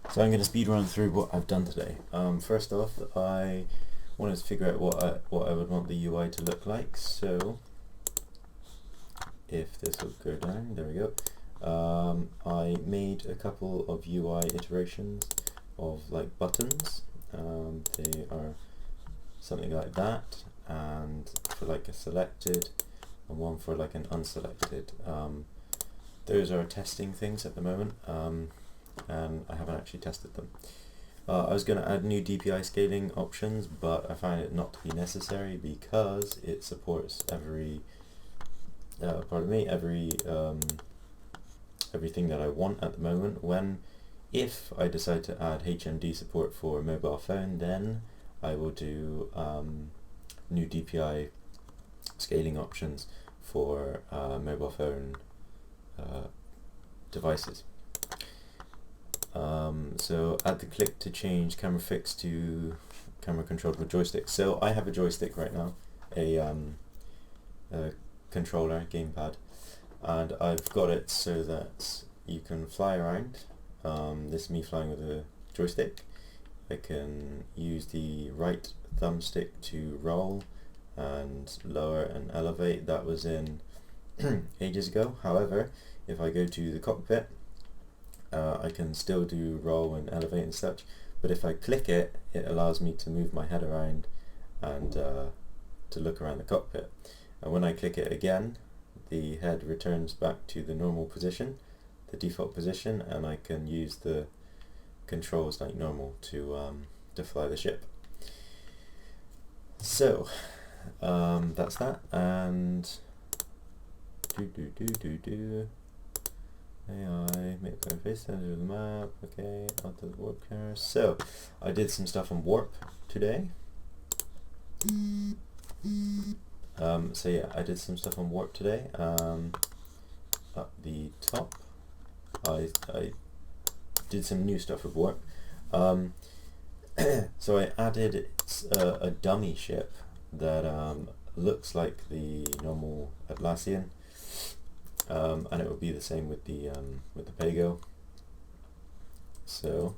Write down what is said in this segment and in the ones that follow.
So I'm going to speed run through what I've done today. First off, I wanted to figure out what I would want the UI to look like. So if this will go down, there we go. I made a couple of UI iterations of like buttons. They are something like that, and for like a selected, and one for like an unselected. Those are testing things at the moment. And I haven't actually tested them. I was going to add new DPI scaling options, but I find it not to be necessary because it supports everything that I want at the moment. If I decide to add HMD support for mobile phone, then I will do new DPI scaling options for mobile phone devices. So add the click to change camera fix to camera controlled with joystick. So I have a joystick right now, a controller, gamepad, and I've got it so that you can fly around. This is me flying with a joystick. I can use the right thumbstick to roll and lower and elevate. That was in ages ago. However, if I go to the cockpit, I can still do roll and elevate and such, but if I click it, it allows me to move my head around and to look around the cockpit. And when I click it again, the head returns back to the normal position, the default position, and I can use the controls like normal to fly the ship. So that's that, and AI, make a face, center of the map, okay, out of the warp camera. So, I did some stuff on warp today. So yeah, I did some stuff on warp today. Up the top, I did some new stuff with warp. So I added a dummy ship that looks like the normal Atlassian. And it will be the same with the Pago. So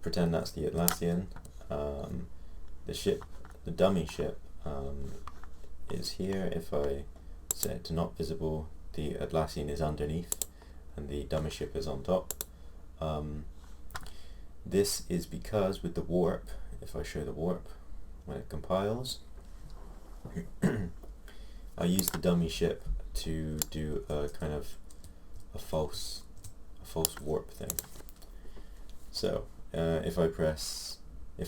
pretend that's the Atlassian. The ship, the dummy ship, is here. If I set it to not visible, the Atlassian is underneath, and the dummy ship is on top. This is because with the warp, if I show the warp when it compiles, I use the dummy ship to do a kind of a false warp thing. So if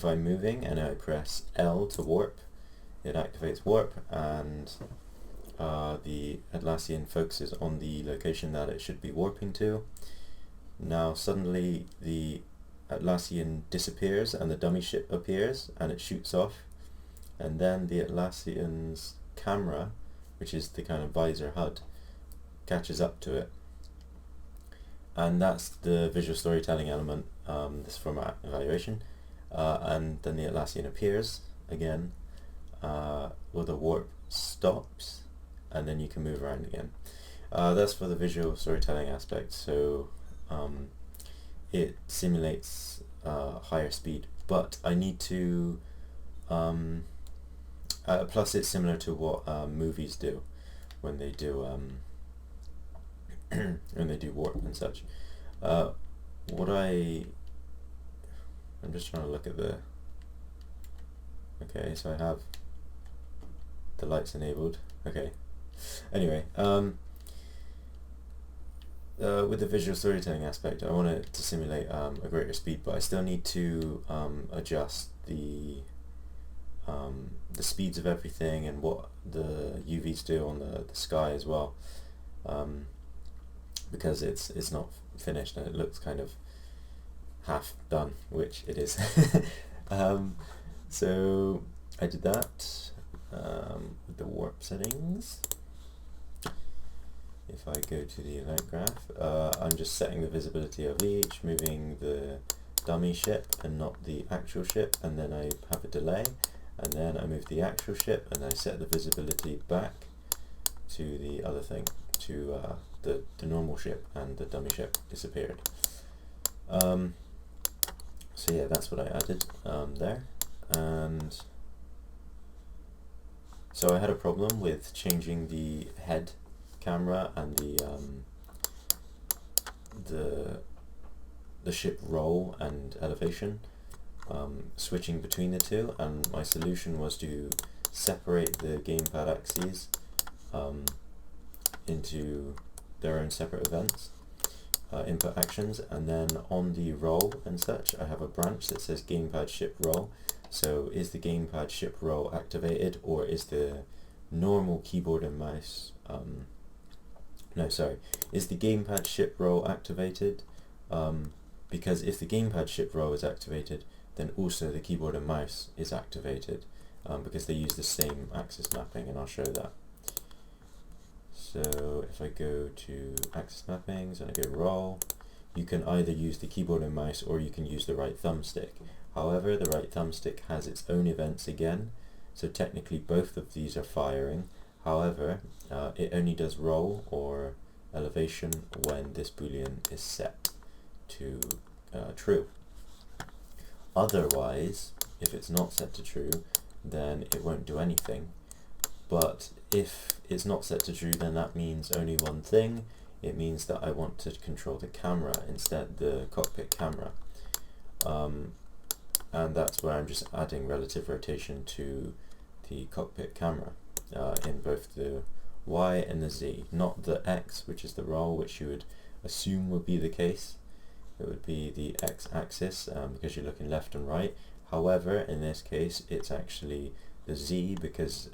I'm moving and I press L to warp, it activates warp, and the Atlassian focuses on the location that it should be warping to. Now suddenly the Atlassian disappears and the dummy ship appears and it shoots off, and then the Atlassian's camera, which is the kind of visor HUD, catches up to it. And that's the visual storytelling element, this format evaluation. And then the Atlassian appears again, or the warp stops, and then you can move around again. That's for the visual storytelling aspect, so it simulates higher speed, but I need to plus it's similar to what movies do when they do when they do warp and such. I'm just trying to look at the, okay, so I have the lights enabled. Okay, anyway, with the visual storytelling aspect, I want it to simulate a greater speed, but I still need to adjust the speeds of everything and what the UVs do on the sky as well, because it's not finished and it looks kind of half done, which it is. So I did that with the warp settings. If I go to the event graph, I'm just setting the visibility of each, moving the dummy ship and not the actual ship, and then I have a delay, and then I move the actual ship and I set the visibility back to the other thing, to the normal ship, and the dummy ship disappeared. So yeah, that's what I added there, and so I had a problem with changing the head camera and the ship roll and elevation, switching between the two, and my solution was to separate the gamepad axes into their own separate events, input actions, and then on the roll and such I have a branch that says gamepad ship roll. So is the gamepad ship roll activated, or is the normal keyboard and mouse is the gamepad ship roll activated? Because if the gamepad ship roll is activated, then also the keyboard and mouse is activated, because they use the same axis mapping, and I'll show that. So if I go to axis mappings and I go roll, you can either use the keyboard and mouse or you can use the right thumbstick. However, the right thumbstick has its own events again, so technically both of these are firing. However, it only does roll or elevation when this boolean is set to true. Otherwise, if it's not set to true, then it won't do anything. But if it's not set to true, then that means only one thing. It means that I want to control the camera instead, the cockpit camera. And that's where I'm just adding relative rotation to the cockpit camera in both the Y and the Z, not the X, which is the roll, which you would assume would be the case. It would be the X axis because you're looking left and right. However, in this case, it's actually the Z, because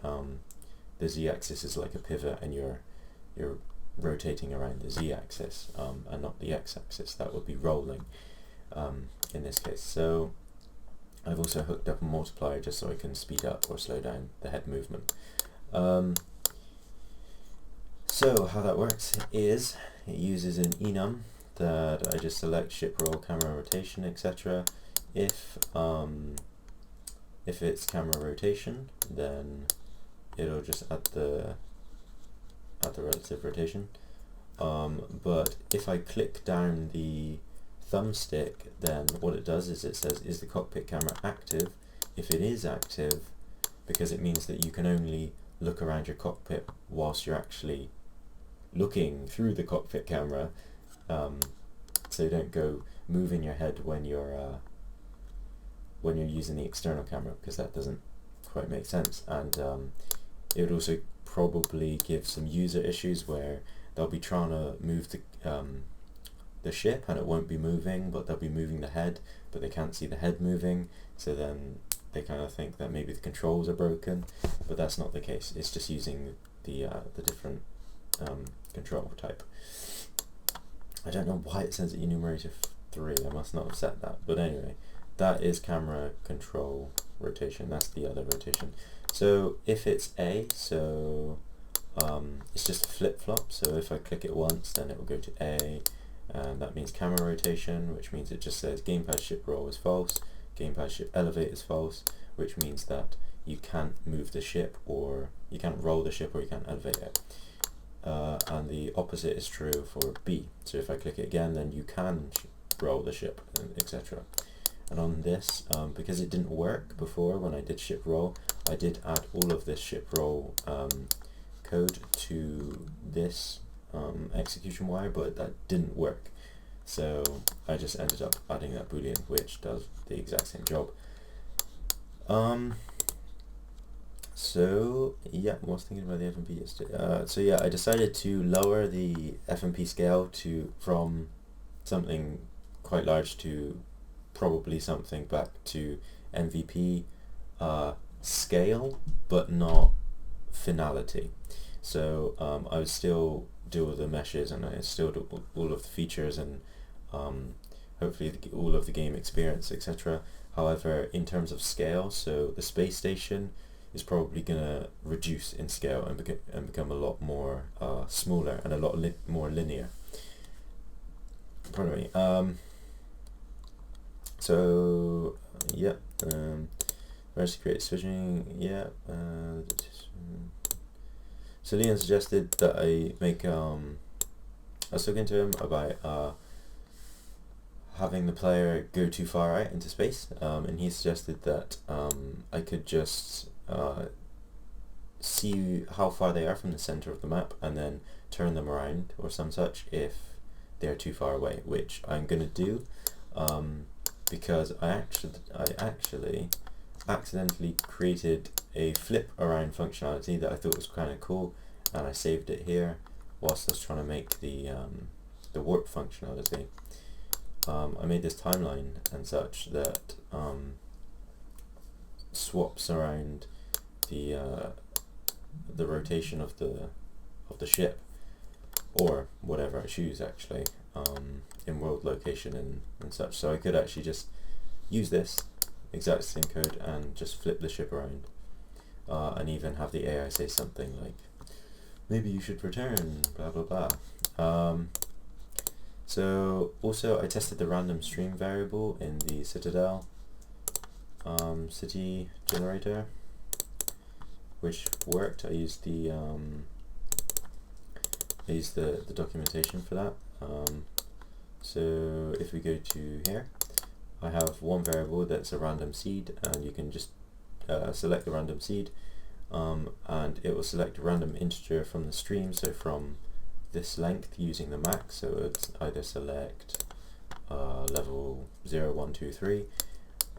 the Z axis is like a pivot, and you're rotating around the Z axis and not the X axis. That would be rolling in this case. So I've also hooked up a multiplier just so I can speed up or slow down the head movement. So how that works is it uses an enum that I just select ship roll, camera rotation, etc. If it's camera rotation, then it'll just add the relative rotation. But if I click down the thumbstick, then what it does is it says, is the cockpit camera active? If it is active, because it means that you can only look around your cockpit whilst you're actually looking through the cockpit camera, so you don't go moving your head when you're using the external camera, because that doesn't quite make sense. And it would also probably give some user issues where they'll be trying to move the ship and it won't be moving, but they'll be moving the head, but they can't see the head moving, so then they kind of think that maybe the controls are broken, but that's not the case. It's just using the different control type. I don't know why it says enumerator 3, I must not have set that, but anyway, that is camera control rotation, that's the other rotation. So if it's A, so it's just a flip-flop, so if I click it once, then it will go to A, and that means camera rotation, which means it just says gamepad ship roll is false, gamepad ship elevate is false, which means that you can't move the ship, or you can't roll the ship, or you can't elevate it. And the opposite is true for B, so if I click it again, then you can roll the ship, etc. And on this, because it didn't work before when I did ship roll, I did add all of this ship roll code to this execution wire, but that didn't work. So I just ended up adding that boolean, which does the exact same job. So yeah, I was thinking about the FMP yesterday. So yeah, I decided to lower the FMP scale from something quite large to probably something back to MVP scale, but not finality. So I would still do all the meshes, and I still do all of the features, and hopefully all of the game experience, etc. However, in terms of scale, so the space station is probably going to reduce in scale and become a lot more smaller and a lot more linear. Pardon me. So yeah, where's create switching? Yeah. So Leon suggested that I make. I was talking to him about having the player go too far out into space, and he suggested that I could just see how far they are from the center of the map and then turn them around or some such if they're too far away, which I'm going to do because I actually accidentally created a flip around functionality that I thought was kind of cool, and I saved it here whilst I was trying to make the warp functionality. I made this timeline and such that swaps around the rotation of the ship, or whatever I choose actually, in world location and such. So I could actually just use this exact same code and just flip the ship around, and even have the AI say something like, maybe you should return, blah blah blah. So also I tested the random stream variable in the Citadel city generator, which worked. I used the documentation for that. So if we go to here, I have one variable that's a random seed, and you can just select the random seed, and it will select a random integer from the stream, so from this length using the max. So it's either select level 0, 1, 2, 3,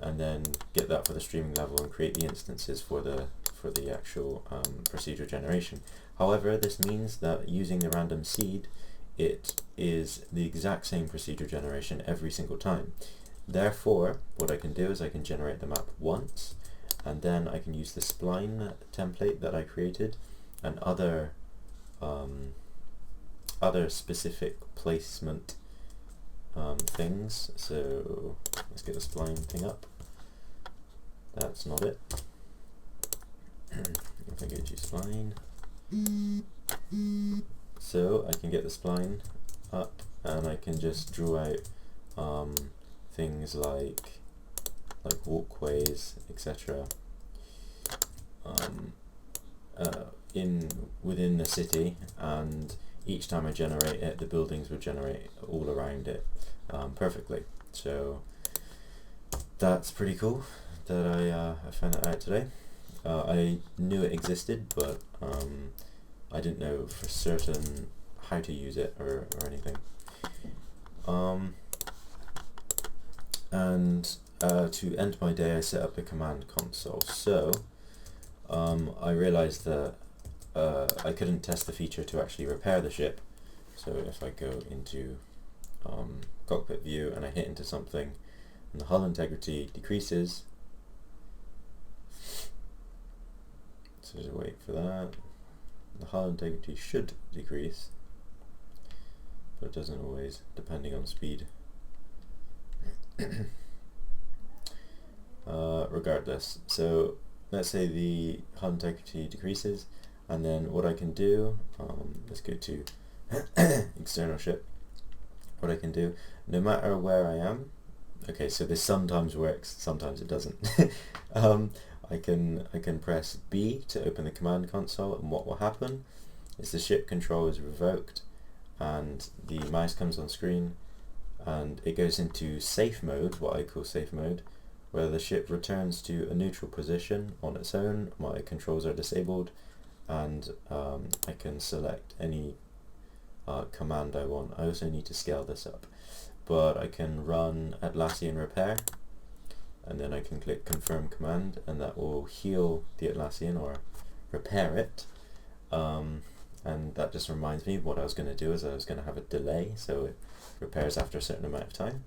and then get that for the streaming level and create the instances for the actual procedure generation. However, this means that using the random seed, it is the exact same procedure generation every single time. Therefore, what I can do is I can generate the map once, and then I can use the spline template that I created and other specific placement things. So let's get the spline thing up. That's not it. If I go to spline, so I can get the spline up, and I can just draw out things like walkways, etc. Within the city, and each time I generate it, the buildings will generate all around it perfectly. So that's pretty cool that I found that out today. I knew it existed, but I didn't know for certain how to use it or anything. And to end my day, I set up the command console. So I realized that I couldn't test the feature to actually repair the ship. So if I go into cockpit view and I hit into something and the hull integrity decreases, so just wait for that. The hull integrity should decrease, but it doesn't always, depending on speed. Regardless, so let's say the hull integrity decreases, and then what I can do, let's go to external ship. What I can do, no matter where I am, okay, so this sometimes works, sometimes it doesn't. I can press B to open the command console, and what will happen is the ship control is revoked and the mouse comes on screen and it goes into safe mode, what I call safe mode, where the ship returns to a neutral position on its own, my controls are disabled, and I can select any command I want. I also need to scale this up, but I can run Atlassian repair, and then I can click confirm command, and that will heal the Atlassian or repair it. And that just reminds me what I was going to do is I was going to have a delay, so it repairs after a certain amount of time.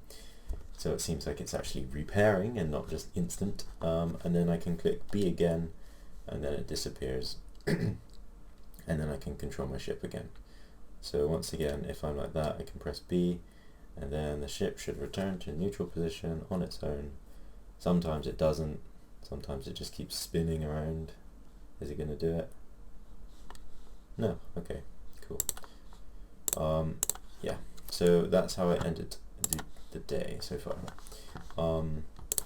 So it seems like it's actually repairing and not just instant. And then I can click B again, and then it disappears. And then I can control my ship again. So once again, if I'm like that, I can press B, and then the ship should return to neutral position on its own. Sometimes it doesn't, sometimes it just keeps spinning around. Is it going to do it? No. Okay, cool. Yeah, so that's how I ended the day so far.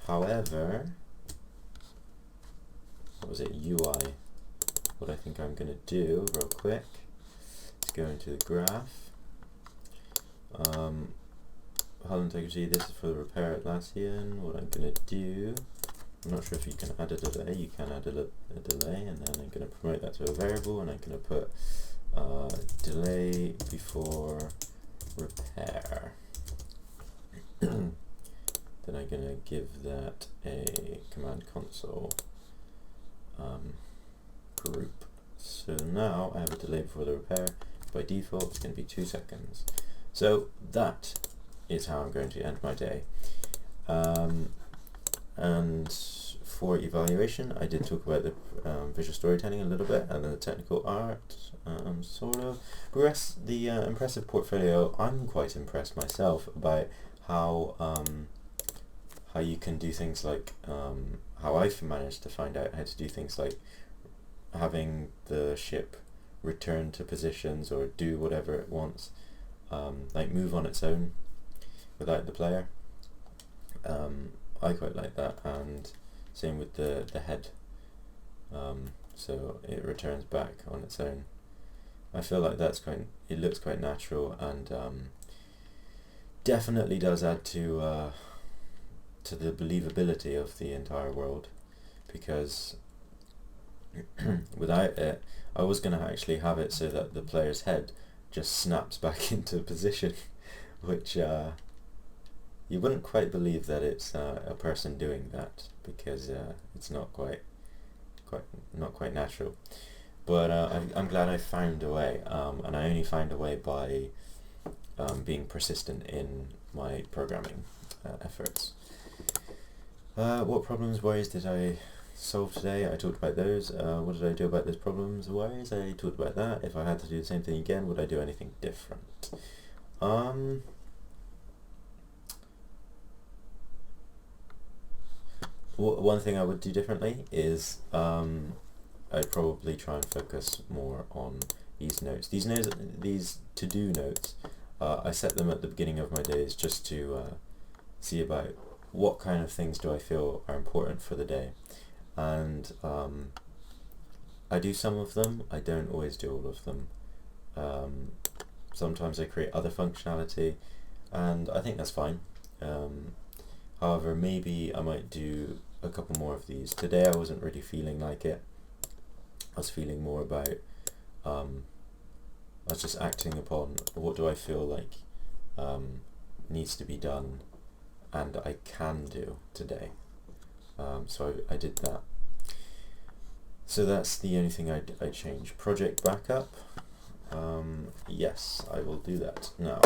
However, what was it, UI? What I think I'm going to do real quick is go into the graph. hull integrity, this is for the repair Atlassian. What I'm going to do, I'm not sure if you can add a delay, you can add a delay, and then I'm going to promote that to a variable, and I'm going to put delay before repair. Then I'm going to give that a command console group. So now I have a delay before the repair. By default it's going to be 2 seconds. So that is how I'm going to end my day. And for evaluation, I did talk about the visual storytelling a little bit, and then the technical art sort of. The impressive portfolio, I'm quite impressed myself about how you can do things like how I've managed to find out how to do things like having the ship return to positions or do whatever it wants, like move on its own without the player. I quite like that, and same with the head, so it returns back on its own. I feel like it looks quite natural, and definitely does add to the believability of the entire world, because without it, I was going to actually have it so that the player's head just snaps back into position, which you wouldn't quite believe that it's a person doing that, because it's not quite natural. But I'm glad I found a way, and I only found a way by being persistent in my programming efforts. What problems, worries did I solve today? I talked about those. What did I do about those problems, worries? I talked about that. If I had to do the same thing again, would I do anything different? One thing I would do differently is I'd probably try and focus more on these notes. These to-do notes, I set them at the beginning of my days just to see about what kind of things do I feel are important for the day. And I do some of them, I don't always do all of them. Sometimes I create other functionality, and I think that's fine. However, maybe I might do a couple more of these. Today I wasn't really feeling like it. I was feeling more about, I was just acting upon what do I feel like needs to be done and I can do today. So I did that. So that's the only thing I change. Project backup, yes, I will do that now.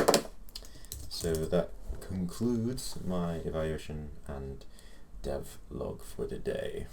So that concludes my evaluation and dev log for the day.